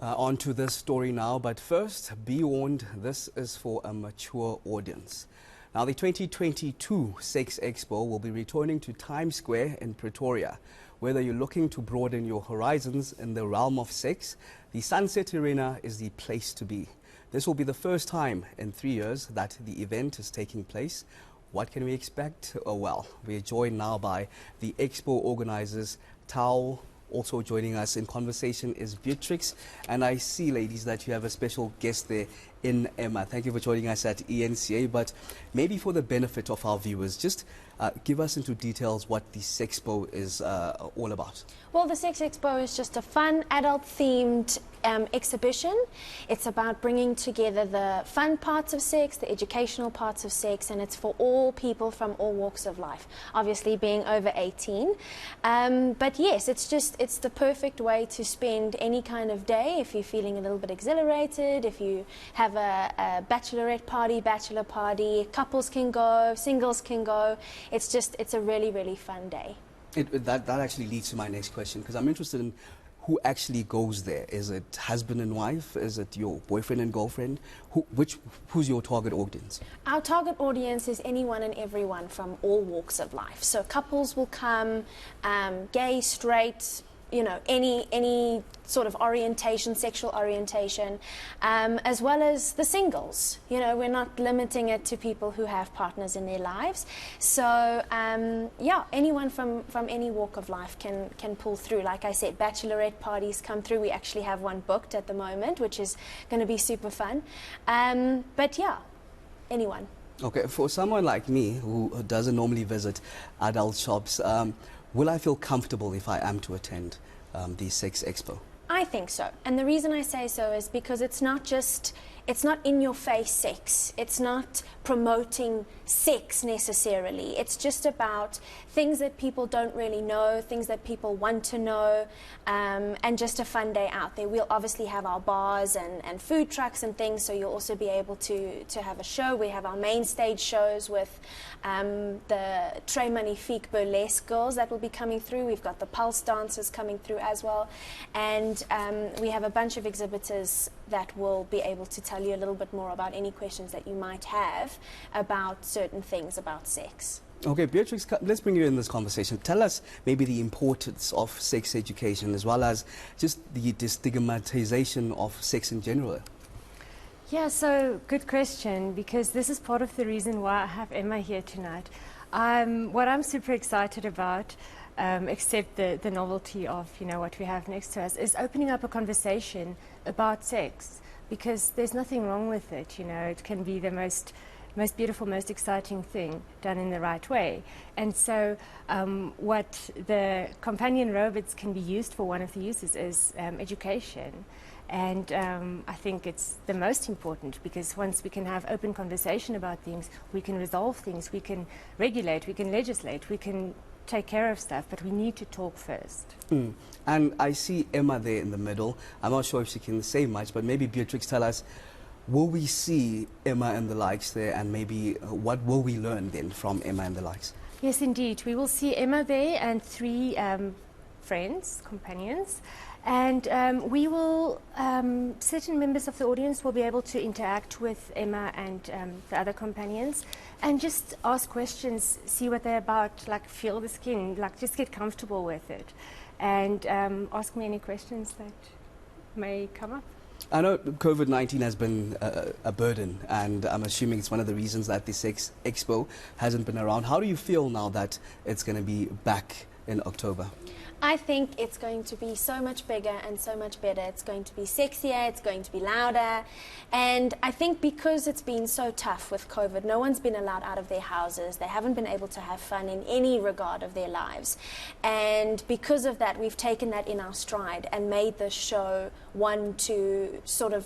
On to this story now, but first, be warned, this is for a mature audience. Now, the 2022 Sex Expo will be returning to Times Square in Pretoria. Whether you're looking to broaden your horizons in the realm of sex, the Sunbet Arena is the place to be. This will be the first time in 3 years that the event is taking place. What can we expect? Well, we're joined now by the Expo organizers, Tao. Also joining us in conversation is Beatrix. And I see, ladies, that you have a special guest there in Emma. Thank you for joining us at eNCA. But maybe for the benefit of our viewers, just give us into details what the Sex Expo is all about. Well, the Sex Expo is just a fun, adult-themed exhibition. It's about bringing together the fun parts of sex, the educational parts of sex, and it's for all people from all walks of life, obviously being over 18. But yes, it's the perfect way to spend any kind of day if you're feeling a little bit exhilarated, if you have a bachelorette party, bachelor party, couples can go, singles can go. It's a really, really fun day. That actually leads to my next question, because I'm interested in who actually goes there. Is it husband and wife? Is it your boyfriend and girlfriend? Who's your target audience? Our target audience is anyone and everyone from all walks of life. So couples will come, gay, straight, you know, any sort of orientation, sexual orientation, as well as the singles. You know, we're not limiting it to people who have partners in their lives. So, yeah, anyone from any walk of life can pull through. Like I said, bachelorette parties come through. We actually have one booked at the moment, which is going to be super fun. But yeah, anyone. Okay, for someone like me who doesn't normally visit adult shops, will I feel comfortable if I am to attend the Sex Expo? I think so. And the reason I say so is because it's not in-your-face sex. It's not promoting sex necessarily. It's just about things that people don't really know, things that people want to know, and just a fun day out there. We'll obviously have our bars and food trucks and things, so you'll also be able to have a show. We have our main stage shows with the Très Magnifique burlesque girls that will be coming through. We've got the pulse dancers coming through as well. And we have a bunch of exhibitors that will be able to tell you a little bit more about any questions that you might have about certain things about sex. Okay, Beatrix, let's bring you in this conversation. Tell us maybe the importance of sex education as well as just the destigmatization of sex in general. Yeah, so good question, because this is part of the reason why I have Emma here tonight. What I'm super excited about, except the novelty of, you know, what we have next to us, is opening up a conversation about sex, because there's nothing wrong with it. You know, it can be the most beautiful, most exciting thing done in the right way. And so what the companion robots can be used for, one of the uses is education. And I think it's the most important, because once we can have open conversation about things, we can resolve things, we can regulate, we can legislate, we can take care of stuff, but we need to talk first. And I see Emma there in the middle. I'm not sure if she can say much, but maybe Beatrix, tell us, will we see Emma and the likes there, and maybe what will we learn then from Emma and the likes? Yes, indeed. We will see Emma there and 3 friends, companions, and we will, certain members of the audience will be able to interact with Emma and the other companions and just ask questions, see what they're about, like feel the skin, like just get comfortable with it, and ask me any questions that may come up. I know COVID-19 has been a burden, and I'm assuming it's one of the reasons that the Sex Expo hasn't been around. How do you feel now that it's going to be back in October? I think it's going to be so much bigger and so much better. It's going to be sexier, it's going to be louder. And I think because it's been so tough with COVID, no one's been allowed out of their houses. They haven't been able to have fun in any regard of their lives. And because of that, we've taken that in our stride and made this show one to sort of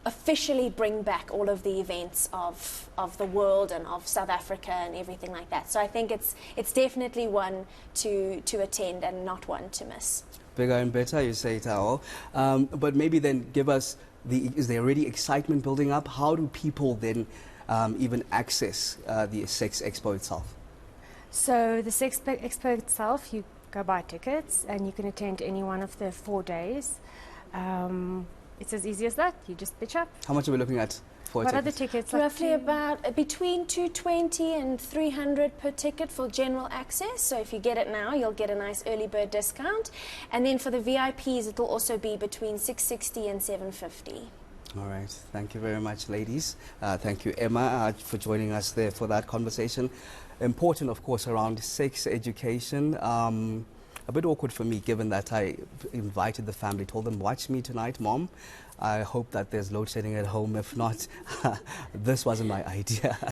officially bring back all of the events of the world and of South Africa and everything like that. So I think it's definitely one to attend and not one to miss. Bigger and better, you say, Tao. But maybe then give us, is there already excitement building up? How do people then even access the Sex Expo itself? So the Sex Expo itself, you go buy tickets and you can attend any one of the 4 days. It's as easy as that. You just pitch up. How much are we looking at for a What are ticket? the tickets? Roughly about between 220 and 300 per ticket for general access. So if you get it now, you'll get a nice early bird discount. And then for the VIPs, it'll also be between 660 and 750. All right. Thank you very much, ladies. Thank you, Emma, for joining us there for that conversation. Important, of course, around sex education. A bit awkward for me, given that I invited the family, told them, watch me tonight, Mom. I hope that there's load shedding at home. If not, this wasn't my idea.